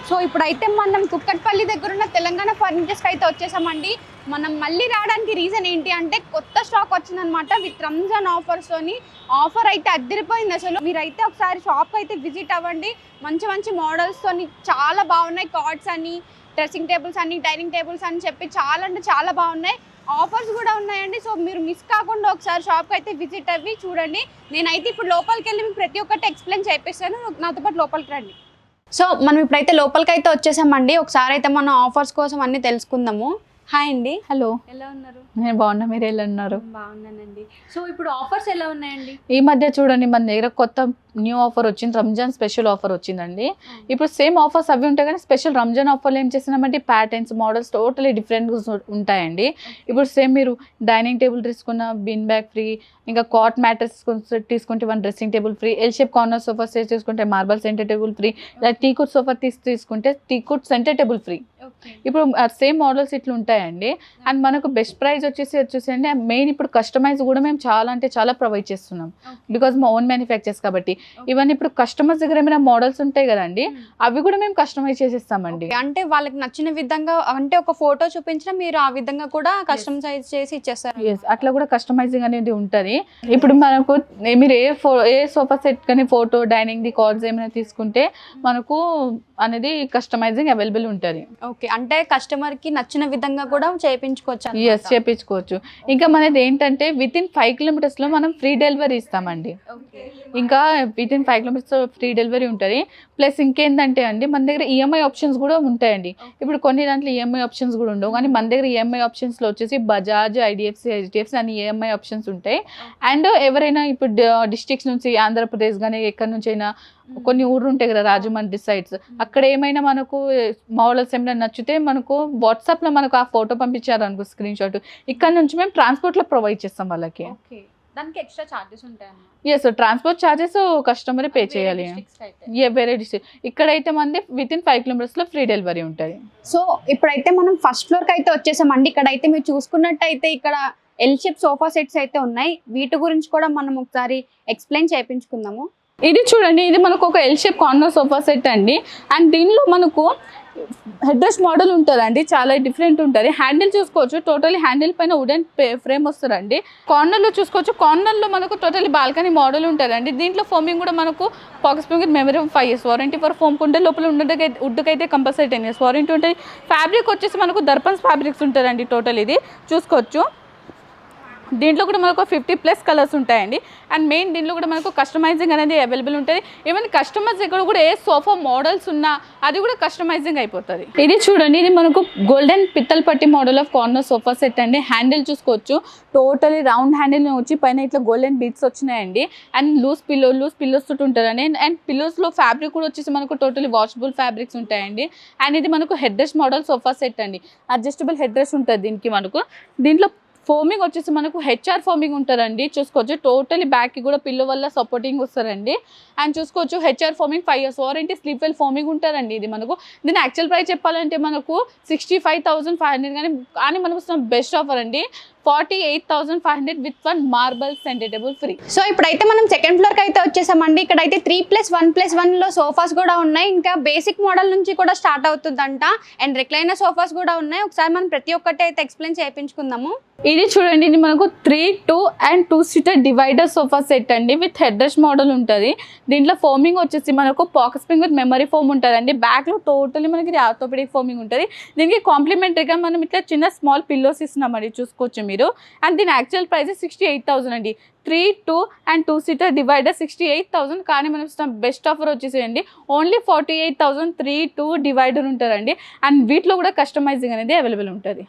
So ఇప్పుడైతే మనం కుక్కట్పల్లి దగ్గర ఉన్న తెలంగాణ ఫర్నిచర్స్కి అయితే వచ్చేసామండి. మనం మళ్ళీ రావడానికి రీజన్ ఏంటి అంటే కొత్త స్టాక్ వచ్చిందనమాట విత్ రంజాన్ ఆఫర్స్తోని. ఆఫర్ అయితే అద్దరిపోయింది అసలు. మీరైతే ఒకసారి షాప్కి అయితే విజిట్ అవ్వండి. మంచి మంచి మోడల్స్తోని చాలా బాగున్నాయి. కార్డ్స్ అని, డ్రెస్సింగ్ టేబుల్స్ అని, డైనింగ్ టేబుల్స్ అని చెప్పి చాలా అంటే చాలా బాగున్నాయి. ఆఫర్స్ కూడా ఉన్నాయండి. సో మీరు మిస్ కాకుండా ఒకసారి షాప్కి అయితే విజిట్ అవ్వి చూడండి. నేనైతే ఇప్పుడు లోపలికి వెళ్ళి మీకు ప్రతి ఒక్కటి ఎక్స్ప్లెయిన్ చేపిస్తాను. నాతో పాటు లోపలికి రండి. సో మనం ఇప్పుడైతే లోపలికి అయితే వచ్చేసామండి. ఒకసారి అయితే మన ఆఫర్స్ కోసం అన్ని తెలుసుకుందాము. హాయ్ అండి. హలో, ఎలా ఉన్నారు? నేను బాగున్నా, మీరు ఎలా ఉన్నారు? బాగున్నానండి. సో ఇప్పుడు ఆఫర్స్ ఎలా ఉన్నాయండి? ఈ మధ్య చూడండి మన దగ్గర కొత్త న్యూ ఆఫర్ వచ్చింది, రంజాన్ స్పెషల్ ఆఫర్ వచ్చిందండి. ఇప్పుడు సేమ్ ఆఫర్స్ అవి ఉంటాయి కానీ స్పెషల్ రంజాన్ ఆఫర్లో ఏం చేసినామంటే ప్యాటర్న్స్, మోడల్స్ టోటలీ డిఫరెంట్గా ఉంటాయండి. ఇప్పుడు సేమ్ మీరు డైనింగ్ టేబుల్ తీసుకున్న బిన్ బ్యాగ్ ఫ్రీ, ఇంకా కాట్ మ్యాట్రెస్ తీసుకుంటే 1 dressing table free, L shape corner sofa set తీసుకుంటే మార్బల్ సెంటర్ టేబుల్ ఫ్రీ, ఇలా టీకుడ్ సోఫా తీసుకుంటే టీకుడ్ సెంటర్ టేబుల్ ఫ్రీ. ఇప్పుడు సేమ్ మోడల్స్ ఇట్లా ఉంటాయండి. అండ్ మనకు బెస్ట్ ప్రైస్ వచ్చేసి అండి మెయిన్ ఇప్పుడు కస్టమైజ్ కూడా మేము చాలా అంటే చాలా ప్రొవైడ్ చేస్తున్నాం. బికాజ్ మా ఓన్ మ్యానుఫ్యాక్చర్స్ కాబట్టి. ఇవన్నీ ఇప్పుడు కస్టమర్స్ దగ్గర ఏమైనా మోడల్స్ ఉంటాయి కదండి, అవి కూడా మేము కస్టమైజ్ చేసేస్తామండి. అంటే వాళ్ళకి నచ్చిన విధంగా, అంటే ఒక ఫోటో చూపించినా మీరు ఆ విధంగా కూడా కస్టమైజ్ చేసి ఇచ్చేస్తారు. అట్లా కూడా కస్టమైజింగ్ అనేది ఉంటుంది. ఇప్పుడు మనకు మీరు ఏ సోఫా సెట్ కానీ ఫోటో, డైనింగ్ ది కార్డ్స్ ఏమైనా తీసుకుంటే మనకు అనేది కస్టమైజింగ్ అవైలబుల్ ఉంటుంది. ఓకే, అంటే కస్టమర్ కి నచ్చిన విధంగా కూడా చేయించుకోవచ్చు. చేయించుకోవచ్చు. ఇంకా మనది ఏంటంటే వితిన్ 5 కిలోమీటర్స్ లో మనం ఫ్రీ డెలివరీ ఇస్తామండి. ఇంకా వితిన్ 5 కిలోమీటర్స్ ఫ్రీ డెలివరీ ఉంటుంది. ప్లస్ ఇంకేంటంటే అండి మన దగ్గర ఈఎంఐ ఆప్షన్స్ కూడా ఉంటాయండి. ఇప్పుడు కొన్ని దాంట్లో ఈఎంఐ ఆప్షన్స్ కూడా ఉండవు, కానీ మన దగ్గర ఈఎంఐ ఆప్షన్స్ లో వచ్చేసి బజాజ్, ఐడిఎఫ్సి అని ఈఎంఐ ఆప్షన్స్ ఉంటాయి. అండ్ ఎవరైనా ఇప్పుడు డిస్ట్రిక్ట్స్ నుంచి, ఆంధ్రప్రదేశ్ కానీ ఎక్కడి నుంచి అయినా కొన్ని ఊర్లు ఉంటాయి కదా, రాజమండ్రి సైడ్స్, అక్కడ ఏమైనా మనకు మోడల్స్ ఏమైనా నచ్చితే మనకు వాట్సాప్లో మనకు ఆ ఫోటో పంపించారు అనుకో, స్క్రీన్ షాట్, ఇక్కడ నుంచి మేము ట్రాన్స్పోర్ట్లో ప్రొవైడ్ చేస్తాం వాళ్ళకి. దానికి ఎక్స్ట్రా చార్జెస్ ఉంటాయి? Yes, transport charges customer pay చేయాలి. వేరే డిస్ట్రిక్ట్, ఇక్కడైతే మంది వితిన్ 5 కిలోమీటర్స్ లో ఫ్రీ డెలివరీ ఉంటుంది. సో ఇప్పుడైతే మనం ఫస్ట్ ఫ్లోర్ కి అయితే వచ్చేసామండి. ఇక్కడైతే మీరు చూసుకున్నట్టయితే ఇక్కడ ఎల్ షేప్ సోఫా సెట్స్ అయితే ఉన్నాయి. వీటి గురించి కూడా మనం ఒకసారి ఎక్స్ప్లెయిన్ చేయించుకుందాము. ఇది చూడండి, ఇది మనకు ఒక L shape corner sofa set అండి. అండ్ దీనిలో మనకు హెడ్ రెస్ట్ మోడల్ ఉంటుందండి, చాలా డిఫరెంట్ ఉంటుంది. హ్యాండిల్ చూసుకోవచ్చు, టోటలీ హ్యాండిల్ పైన వుడెన్ ఫ్రేమ్ వస్తుందండి. కార్నర్లో చూసుకోవచ్చు, కార్నర్లో మనకు టోటలీ బాల్కనీ మోడల్ ఉంటుందండి. దీంట్లో ఫోమింగ్ కూడా మనకు pocket spring memory 5 years warranty for foam ఉంటే, లోపల వుడ్కైతే కంపల్సరీ 10 years వారంటీ ఉంటుంది. ఫ్యాబ్రిక్ వచ్చేసి మనకు దర్పన్స్ ఫ్యాబ్రిక్స్ ఉంటుందండి. టోటల్ ఇది చూసుకోవచ్చు. దీంట్లో కూడా మనకు 50+ కలర్స్ ఉంటాయండి. అండ్ మెయిన్ దీంట్లో కూడా మనకు కస్టమైజింగ్ అనేది అవైలబుల్ ఉంటుంది. ఈవెన్ కస్టమర్స్ ఇక్కడ కూడా ఏ సోఫా మోడల్స్ ఉన్నా అది కూడా కస్టమైజింగ్ అయిపోతుంది. ఇది చూడండి, ఇది మనకు గోల్డెన్ పిత్తల్ పట్టి model of corner sofa set అండి. హ్యాండిల్ చూసుకోవచ్చు, టోటలీ రౌండ్ హ్యాండిల్ వచ్చి పైన ఇట్లా గోల్డెన్ బీట్స్ వచ్చినాయండి. అండ్ లూజ్ పిల్లోస్ తోటి ఉంటుందండి. అండ్ పిల్లోస్లో ఫ్యాబ్రిక్ కూడా వచ్చేసి మనకు టోటలీ వాషబుల్ ఫ్యాబ్రిక్స్ ఉంటాయండి. అండ్ ఇది మనకు head rest model sofa set అండి. అడ్జస్టబుల్ హెడ్ రెస్ట్ ఉంటుంది దీనికి. మనకు దీంట్లో ఫోమింగ్ వచ్చేసి మనకు హెచ్ఆర్ ఫోమింగ్ ఉంటుందండి. చూసుకోవచ్చు, టోటలీ బ్యాక్కి కూడా పిల్లో వల్ల సపోర్టింగ్ వస్తారండి. అండ్ చూసుకోవచ్చు, HR foaming 5 years warranty, sleep well foaming ఉంటుందండి. ఇది మనకు దీని యాక్చువల్ ప్రైస్ చెప్పాలంటే మనకు 65,500, కానీ మనకు బెస్ట్ ఆఫర్ అండి 48,500 with 1 marble centre table free. So ఇప్పుడైతే మనం సెకండ్ ఫ్లోర్ కి అయితే వచ్చేసామండి. ఇక్కడైతే 3+1+1 లో సోఫాస్ కూడా ఉన్నాయి. ఇంకా బేసిక్ మోడల్ నుంచి కూడా స్టార్ట్ అవుతుందంట. అండ్ రిక్లైనర్ సోఫాస్ కూడా ఉన్నాయి. ఒకసారి మనం ప్రతి ఒక్కటి అయితే ఎక్స్ప్లెయిన్ చేయించుకుందాము. ఇది చూడండి, ఇది మనకు 3, 2 and 2 seater divider sofa set అండి. విత్ హెడ్ రెస్ట్ మోడల్ ఉంటుంది. దీంట్లో ఫోమింగ్ వచ్చేసి మనకు pocket spring with memory foam ఉంటుందండి. బ్యాక్ లో టోటలీ మనకి ఆర్థోపెడిక్ ఫోమింగ్ ఉంటుంది. దీనికి కాంప్లిమెంటరీగా మనం ఇట్లా చిన్న స్మాల్ పిల్లోస్ ఇస్తున్నామండి. చూసుకోవచ్చు మీరు. మీరు. అండ్ దీని యాక్చువల్ ప్రైస్ 68,000 అండి. 3, 2 and 2 seater డివైడర్ 68,000. కానీ మనం ఇస్తాం బెస్ట్ ఆఫర్ వచ్చేసేయండి ఓన్లీ 48,000 3, 2 డివైడర్ ఉంటారండి. అండ్ వీటిలో కూడా కస్టమైజింగ్ అనేది అవైలబుల్ ఉంటుంది.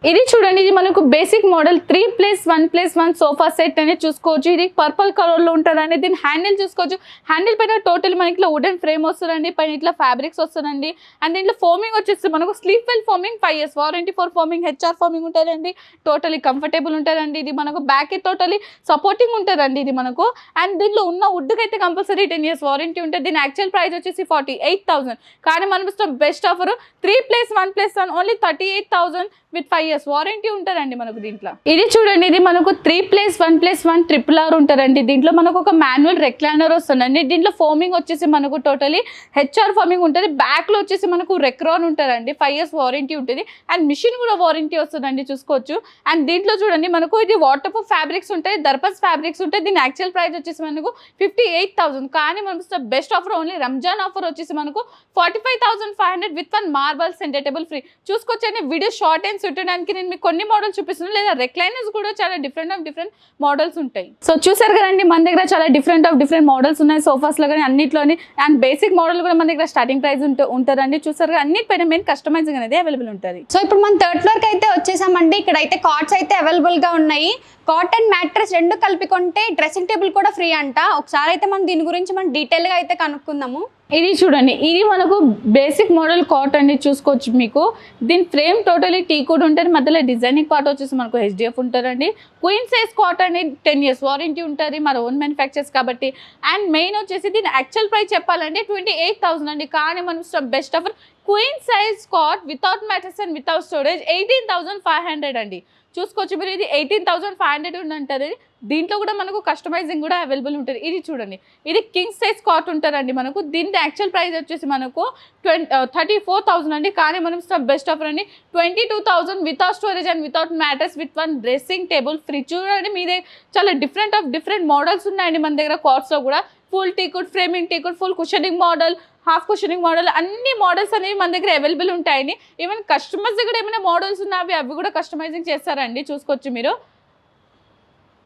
ఇది చూడండి, ఇది మనకు బేసిక్ మోడల్ 3+1+1 సోఫా సెట్ అనేది చూసుకోవచ్చు. ఇది పర్పుల్ కలర్లో ఉంటుందండి. దీని హ్యాండిల్ చూసుకోవచ్చు. హ్యాండిల్ పైన టోటల్ మనకి ఇట్లా వుడెన్ ఫ్రేమ్ వస్తుందండి, పైన ఇట్లా ఫ్యాబ్రిక్స్ వస్తుందండి. అండ్ దీంట్లో ఫోమింగ్ వచ్చేసి మనకు sleep well foaming 5 years warranty for foaming, HR foaming ఉంటుందండి. టోటలీ కంఫర్టబుల్ ఉంటుందండి. ఇది మనకు బ్యాక్ టోటలీ సపోర్టింగ్ ఉంటుందండి ఇది మనకు. అండ్ దీంట్లో ఉన్న వుడ్కి అయితే కంపల్సరీ 10 years వారంటీ ఉంటుంది. దీని యాక్చువల్ ప్రైస్ వచ్చేసి 48,000. కానీ మనం ఇస్తాం best offer 3+1+1 only 38,000 with 5 years warranty ఉంటారండి మనకు దీంట్లో. ఇది చూడండి, ఇది మనకు 3+1+1 RRR ఉంటారండి. దీంట్లో మనకు ఒక మాన్యువల్ రెక్లైనర్ వస్తుందండి. దీంట్లో ఫోమింగ్ వచ్చేసి మనకు టోటలీ హెచ్ఆర్ ఫోమింగ్ ఉంటుంది. బ్యాక్ లో వచ్చేసి మనకు రెక్రాన్ ఉంటారండి. 5 years వారంటీ ఉంటుంది. అండ్ మిషన్ కూడా వారంటీ వస్తుందండి చూసుకోవచ్చు. అండ్ దీంట్లో చూడండి మనకు ఇది వాటర్ ప్రూఫ్ ఫ్యాబ్రిక్స్ ఉంటాయి, దర్పస్ ఫ్యాబ్రిక్స్ ఉంటాయి. దీని యాక్చువల్ ప్రైస్ వచ్చేసి మనకు 58,000. కానీ మనకు best offer only Ramzan offer వచ్చేసి మనకు 45,500 with 1 marble centre table free. చూసుకోవచ్చండి. వీడియో షార్ట్ అండ్ చూడడానికి నేను మీకు కొన్ని మోడల్స్ చూపిస్తున్నాను, లేదా రెక్లైనర్స్ కూడా చాలా డిఫరెంట్ మోడల్స్ ఉంటాయి. సో చూసారు కదండి, మన దగ్గర చాలా డిఫరెంట్ మోడల్స్ ఉన్నాయి సోఫాస్ లో కానీ అన్నిట్లోని. అండ్ బేసిక్ మోడల్ కూడా మన దగ్గర స్టార్టింగ్ ప్రైస్ ఉంటుందండి. చూసారు కదా, అన్నిటిపైన మెయిన్ కస్టమైజింగ్ అనేది అవైలబుల్ ఉంటుంది. సో ఇప్పుడు మనం 3rd floor కి అయితే వచ్చేసామండి. ఇక్కడ అయితే కార్డ్స్ అయితే అవైలబుల్ గా ఉన్నాయి. కాట్ అండ్ మ్యాట్రెస్ రెండు కలిపి కొంటే డ్రెస్సింగ్ టేబుల్ కూడా ఫ్రీ అంట. ఒకసారి అయితే మనం దీని గురించి మనం డీటెయిల్ గా అయితే కనుక్కుందాము. ఇది చూడండి, ఇది మనకు బేసిక్ మోడల్ కాట్ అండి. చూసుకోవచ్చు మీకు. దీని ఫ్రేమ్ టోటలీ టీ కూడా ఉంటుంది. మధ్యలో డిజైనింగ్ పార్ట్ వచ్చేసి మనకు HDF ఉంటుందండి. క్వీన్ సైజ్ కాట్ అండి, 10 years వారంటీ ఉంటుంది. మన ఓన్ మ్యానుఫ్యాక్చర్స్ కాబట్టి. అండ్ మెయిన్ వచ్చేసి దీని యాక్చువల్ ప్రైస్ చెప్పాలంటే 28,000 అండి. కానీ మనం best offer queen size cot without mattress and without storage 18,500 అండి. చూసుకోవచ్చు మీరు. ఇది 18,500 ఉంటుంది. దీంట్లో కూడా మనకు కస్టమైజింగ్ కూడా అవైలబుల్ ఉంటుంది. ఇది చూడండి, ఇది కింగ్ సైజ్ కాట్ ఉంటారండి మనకు. దీని యాక్చువల్ ప్రైస్ వచ్చేసి మనకు 34,000 అండి. కానీ మనం బెస్ట్ ఆఫర్ అండి 22,000 without storage and without mattress with 1 dressing table free. చూడండి, మీదే చాలా డిఫరెంట్ మోడల్స్ ఉన్నాయండి మన దగ్గర కార్డ్స్లో కూడా. Full టీకుడ్, framing టీకుడ్, full cushioning model, half cushioning model, అన్ని మోడల్స్ అనేవి మన దగ్గర అవైలబుల్ ఉంటాయండి. ఈవెన్ కస్టమర్స్ దగ్గర ఏమైనా మోడల్స్ ఉన్నవి అవి కూడా కస్టమైజింగ్ చేస్తారండి. చూసుకోవచ్చు మీరు.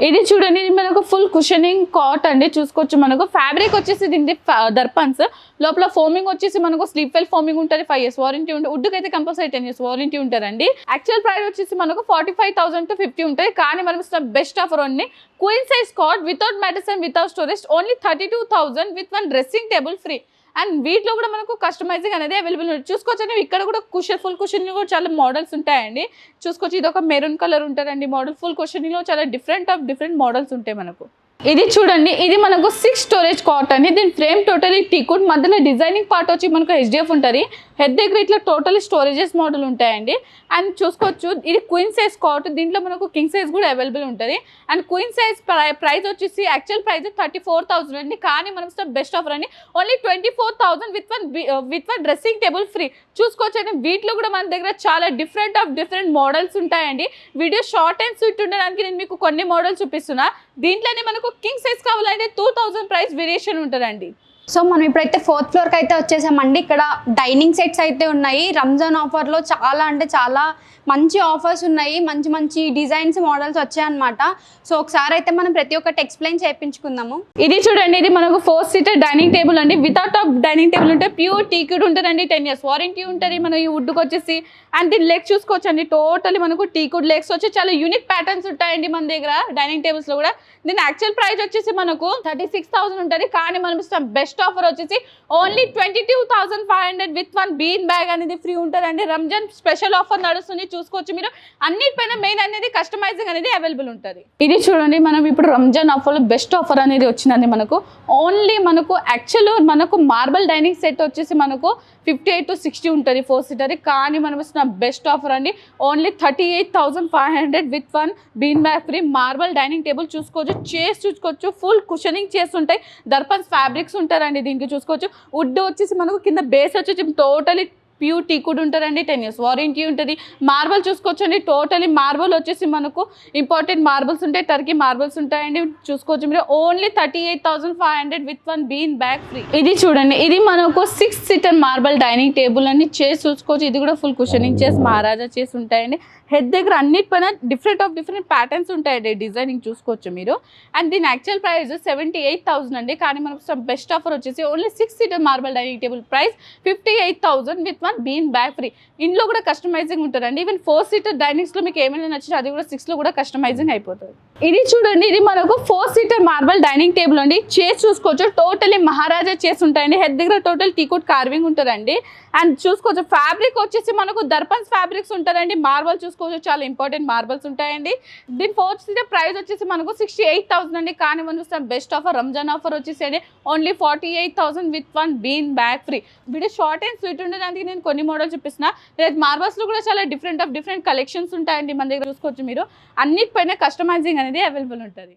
ఇది చూడండి, ఇది మనకు ఫుల్ కుషనింగ్ కాట్ అండి. చూసుకోవచ్చు మనకు. ఫ్యాబ్రిక్ వచ్చేసి దీనికి దర్పన్స్, లోపల ఫోమింగ్ వచ్చేసి మనకు స్లీప్ వెల్ ఫోమింగ్ ఉంటుంది. 5 years వారంటీ ఉంటుంది. వుడ్కి అయితే కంపల్సరీ 10 years వారంటీ ఉంటారండి. యాక్చువల్ ప్రైస్ వచ్చేసి మనకు 45,000 to 50 ఉంటుంది. కానీ మనం best offer only queen size cot without mattress and without storage only 32,000 with 1 dressing table free. And వీటిలో కూడా మనకు కస్టమైజింగ్ అనేది అవైలబుల్ ఉంటుంది. చూసుకోవచ్చు. ఇక్కడ కూడా ఫుల్ కుషనింగ్ కూడా చాలా మోడల్స్ ఉంటాయండి. చూసుకోవచ్చు. ఇది ఒక మెరూన్ కలర్ ఉంటుందండి మోడల్. ఫుల్ కుషనింగ్ లో చాలా డిఫరెంట్ మోడల్స్ ఉంటాయి మనకు. ఇది చూడండి, ఇది మనకు 6 స్టోరేజ్ కాట్ అండి. దీని ఫ్రేమ్ టోటలీ టీకుడ్, మధ్యలో డిజైనింగ్ పార్ట్ వచ్చి మనకు HDF ఉంటుంది. హెడ్ దగ్గర ఇట్లా టోటలీ స్టోరేజెస్ మోడల్ ఉంటాయండి. అండ్ చూసుకోవచ్చు, ఇది క్వీన్ సైజ్ కాట్. దీంట్లో మనకు కింగ్ సైజ్ కూడా అవైలబుల్ ఉంటుంది. అండ్ క్వీన్ సైజ్ ప్రైస్ వచ్చేసి యాక్చువల్ ప్రైస్ 34,000 అండి. కానీ మనం బెస్ట్ ఆఫర్ అండి only 24,000 with 1 dressing table free. చూసుకోవచ్చు అండి. వీటిలో కూడా మన దగ్గర చాలా డిఫరెంట్ మోడల్స్ ఉంటాయండి. వీడియో షార్ట్ అండ్ స్వీట్ ఉండడానికి నేను మీకు కొన్ని మోడల్స్ చూపిస్తున్నా. దీంట్లోనే మనకు కింగ్ సైజ్ కావాలంటే 2,000 ప్రైస్ వేరియేషన్ ఉంటుందండి. సో మనం ఇప్పుడైతే 4th floor కి అయితే వచ్చేసామండి. ఇక్కడ డైనింగ్ సెట్స్ అయితే ఉన్నాయి. రంజాన్ ఆఫర్లో చాలా అంటే చాలా మంచి ఆఫర్స్ ఉన్నాయి. మంచి డిజైన్స్ మోడల్స్ వచ్చాయన్నమాట. సో ఒకసారి అయితే మనం ప్రతి ఒక్కటి ఎక్స్ప్లెయిన్ చేయించుకుందాము. ఇది చూడండి, ఇది మనకు 4 seater డైనింగ్ టేబుల్ అండి. వితౌట్ డైనింగ్ టేబుల్ ఉంటే ప్యూర్ టీకుడ్ ఉంటుందండి. 10 years వారంటీ ఉంటుంది మన ఈ వుడ్కి వచ్చేసి. అండ్ దీని లెగ్స్ చూసుకోవచ్చు అండి. టోటలీ మనకు టీకుడ్ లెగ్స్ వచ్చి చాలా యూనిక్ ప్యాటర్న్స్ ఉంటాయండి మన దగ్గర డైనింగ్ టేబుల్స్లో కూడా. దీని యాక్చువల్ ప్రైస్ వచ్చేసి మనకు 36,000 ఉంటుంది. కానీ మనం బెస్ట్ ఆఫర్ వచ్చేసి ఓన్లీ 22,500 విత్ 1 బీన్ బ్యాగ్ అనేది ఫ్రీ ఉంటుందండి. రంజాన్ స్పెషల్ ఆఫర్ నడుస్తుంది. చూసుకోవచ్చు మీరు. అన్నిటిపైన మెయిన్ అనేది కస్టమైజింగ్ అనేది అవైలబుల్ ఉంటుంది. ఇది చూడండి, మనం ఇప్పుడు రంజాన్ ఆఫర్లో బెస్ట్ ఆఫర్ అనేది వచ్చిందండి మనకు. ఓన్లీ మనకు యాక్చువల్ మనకు మార్బల్ డైనింగ్ సెట్ వచ్చేసి మనకు 58 to 60 ఉంటుంది 4 seater. కానీ మనం బెస్ట్ ఆఫర్ అండి only 38,500 with 1 bean bag free. Marble dining table చూసుకోవచ్చు. చైర్స్ చూసుకోవచ్చు. ఫుల్ కుషనింగ్ చైర్స్ ఉంటాయి. దర్పన్స్ ఫ్యాబ్రిక్స్ ఉంటారండి దీనికి. చూసుకోవచ్చు. వుడ్ వచ్చేసి మనకు కింద బేస్ వచ్చేసి టోటలీ ప్యూర్ టీకుడ్ ఉంటుందండి. 10 years వారంటీ ఉంటుంది. మార్బల్ చూసుకోవచ్చు అండి. టోటలీ మార్బల్ వచ్చేసి మనకు ఇంపార్టెంట్ మార్బల్స్ ఉంటాయి. టర్కీ మార్బల్స్ ఉంటాయండి. చూసుకోవచ్చు మీరు. Only 38,500 with 1 bean bag free. ఇది చూడండి, ఇది మనకు 6 seater మార్బల్ డైనింగ్ టేబుల్ అని చైర్స్ చూసుకోవచ్చు. ఇది కూడా ఫుల్ కుషనింగ్ చైర్స్, మహారాజా చైర్స్ ఉంటాయండి. హెడ్ దగ్గర అన్నిటిపైన డిఫరెంట్ ప్యాటర్న్స్ ఉంటాయండి, డిజైనింగ్ చూసుకోవచ్చు మీరు. అండ్ దీని యాక్చువల్ ప్రైస్ 78,000 అండి, కానీ మనకు బెస్ట్ ఆఫర్ వచ్చేసి only 6 seater marble dining table price 58,000 with 1 bean bag free. ఇంట్లో కూడా కస్టమైజింగ్ ఉంటుందండి. ఈవెన్ 4 సీటర్ డైనింగ్స్లో మీకు ఏమైనా నచ్చితే అది కూడా 6లో కూడా కస్టమైజింగ్ అయిపోతుంది. ఇది చూడండి, ఇది మనకు 4 సీటర్ మార్బల్ డైనింగ్ టేబుల్ అండి. చైర్స్ చూసుకోవచ్చు, టోటలీ మహారాజా చైర్స్ ఉంటాయండి. హెడ్ దగ్గర టోటల్ టీకోట్ కార్వింగ్ ఉంటుందండి. అండ్ చూసుకోవచ్చు ఫ్యాబ్రిక్ వచ్చేసి మనకు దర్పన్స్ ఫ్యాబ్రిక్స్ ఉంటుందండి. మార్బల్ చూసుకోవచ్చు, చాలా ఇంపార్టెంట్ మార్బల్స్ ఉంటాయండి. దీని 4 సీటర్ ప్రైస్ వచ్చేసి మనకు 68,000 అండి, కానీ మనం చూస్తాం బెస్ట్ ఆఫర్ రంజాన్ ఆఫర్ వచ్చేసి only 48,000 with 1 bean bag free. Video short and sweet ఉండడానికి నేను కొన్ని మోడల్ చూపిస్తున్నా. రేపు మార్బల్స్లో కూడా చాలా డిఫరెంట్ కలెక్షన్స్ ఉంటాయండి మన దగ్గర. చూసుకోవచ్చు మీరు, అన్నిటిపైన కస్టమైజింగ్ అనేది అవైలబుల్ ఉంటుంది.